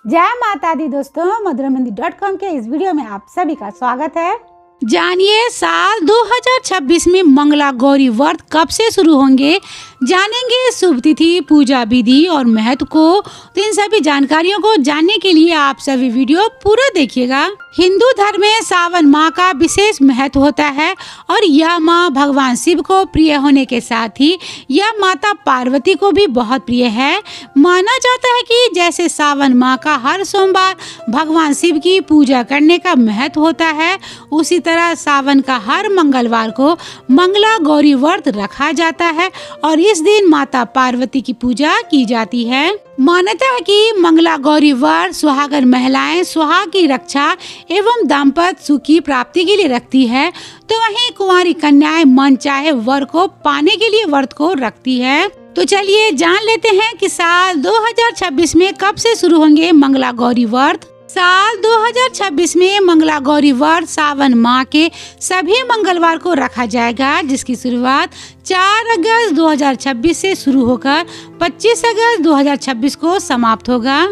जय माता दी दोस्तों, मधुरमहिंदी.com के इस वीडियो में आप सभी का स्वागत है। जानिए साल 2026 में मंगला गौरी व्रत कब से शुरू होंगे, जानेंगे शुभ तिथि, पूजा विधि और महत्व को। तो इन सभी जानकारियों को जानने के लिए आप सभी वीडियो पूरा देखिएगा। हिंदू धर्म में सावन माह का विशेष महत्व होता है और यह माह भगवान शिव को प्रिय होने के साथ ही यह माता पार्वती को भी बहुत प्रिय है। माना जाता है कि जैसे सावन माह का हर सोमवार भगवान शिव की पूजा करने का महत्व होता है, उसी तरह सावन का हर मंगलवार को मंगला गौरी व्रत रखा जाता है और इस दिन माता पार्वती की पूजा की जाती है। मान्यता है कि मंगला गौरी व्रत सुहागन महिलाएं सुहाग की रक्षा एवं दाम्पत्य सुख की प्राप्ति के लिए रखती है, तो वहीं कुंवारी कन्याएं मन चाहे वर को पाने के लिए व्रत को रखती है। तो चलिए जान लेते हैं कि साल 2026 में कब से शुरू होंगे मंगला गौरी व्रत। साल 2026 में मंगला गौरी व्रत सावन माह के सभी मंगलवार को रखा जाएगा, जिसकी शुरुआत 4 अगस्त 2026 से शुरू होकर 25 अगस्त 2026 को समाप्त होगा।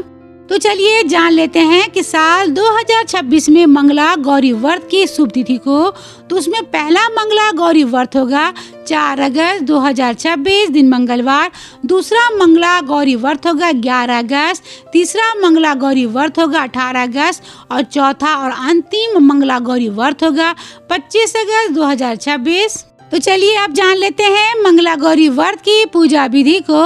तो चलिए जान लेते हैं कि साल 2026 में मंगला गौरी व्रत की शुभ तिथि को। तो उसमें पहला मंगला गौरी व्रत होगा 4 अगस्त 2026 दिन मंगलवार, दूसरा मंगला गौरी व्रत होगा 11 अगस्त, तीसरा मंगला गौरी व्रत होगा 18 अगस्त और चौथा और अंतिम मंगला गौरी व्रत होगा 25 अगस्त 2026। तो चलिए अब जान लेते हैं मंगला गौरी व्रत की पूजा विधि को।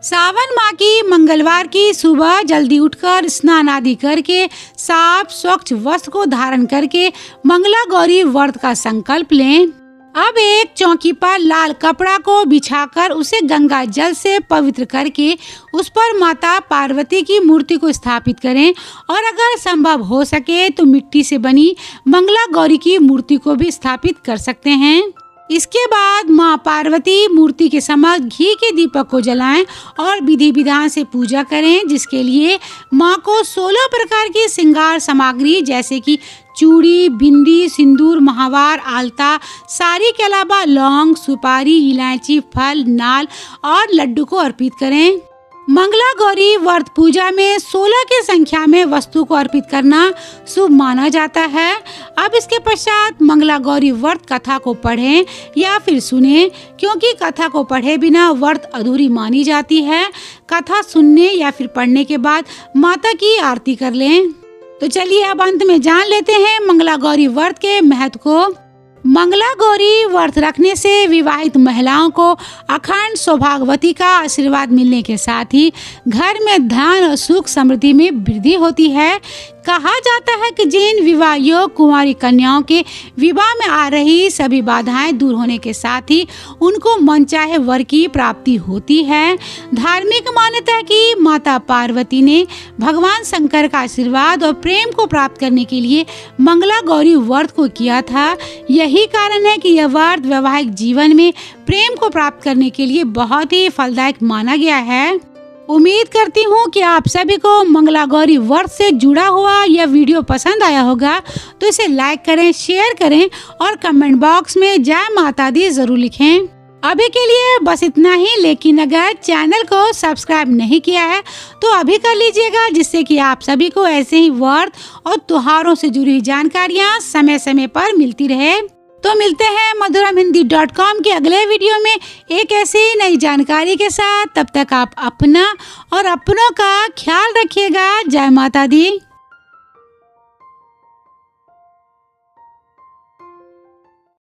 सावन माह की मंगलवार की सुबह जल्दी उठकर स्नान आदि करके साफ स्वच्छ वस्त्र को धारण करके मंगला गौरी व्रत का संकल्प लें। अब एक चौकी पर लाल कपड़ा को बिछाकर उसे गंगा जल से पवित्र करके उस पर माता पार्वती की मूर्ति को स्थापित करें और अगर संभव हो सके तो मिट्टी से बनी मंगला गौरी की मूर्ति को भी स्थापित कर सकते हैं। इसके बाद माँ पार्वती मूर्ति के समक्ष घी के दीपक को जलाएं और विधि विधान से पूजा करें, जिसके लिए माँ को 16 प्रकार की श्रृंगार सामग्री जैसे कि चूड़ी, बिंदी, सिंदूर, महावार, आलता, साड़ी के अलावा लौंग, सुपारी, इलायची, फल, नाल और लड्डू को अर्पित करें। मंगला गौरी व्रत पूजा में 16 की संख्या में वस्तु को अर्पित करना शुभ माना जाता है। अब इसके पश्चात मंगला गौरी व्रत कथा को पढ़ें या फिर सुने, क्योंकि कथा को पढ़े बिना व्रत अधूरी मानी जाती है। कथा सुनने या फिर पढ़ने के बाद माता की आरती कर लें। तो चलिए अब अंत में जान लेते हैं मंगला गौरी व्रत के महत्व को। मंगला गौरी व्रत रखने से विवाहित महिलाओं को अखंड सौभाग्यवती का आशीर्वाद मिलने के साथ ही घर में धन और सुख समृद्धि में वृद्धि होती है। कहा जाता है कि जिन विवाह योग कुंवारी कन्याओं के विवाह में आ रही सभी बाधाएं दूर होने के साथ ही उनको मनचाहे वर की प्राप्ति होती है। धार्मिक मान्यता है कि माता पार्वती ने भगवान शंकर का आशीर्वाद और प्रेम को प्राप्त करने के लिए मंगला गौरी व्रत को किया था। यही कारण है कि यह व्रत वैवाहिक जीवन में प्रेम को प्राप्त करने के लिए बहुत ही फलदायक माना गया है। उम्मीद करती हूँ कि आप सभी को मंगला गौरी व्रत से जुड़ा हुआ यह वीडियो पसंद आया होगा, तो इसे लाइक करें, शेयर करें और कमेंट बॉक्स में जय माता दी जरूर लिखें। अभी के लिए बस इतना ही, लेकिन अगर चैनल को सब्सक्राइब नहीं किया है तो अभी कर लीजिएगा, जिससे कि आप सभी को ऐसे ही व्रत और त्योहारों से जुड़ी जानकारियाँ समय समय पर मिलती रहे। तो मिलते हैं मधुरमहिंदी.com के अगले वीडियो में एक ऐसी नई जानकारी के साथ। तब तक आप अपना और अपनों का ख्याल रखिएगा। जय माता दी।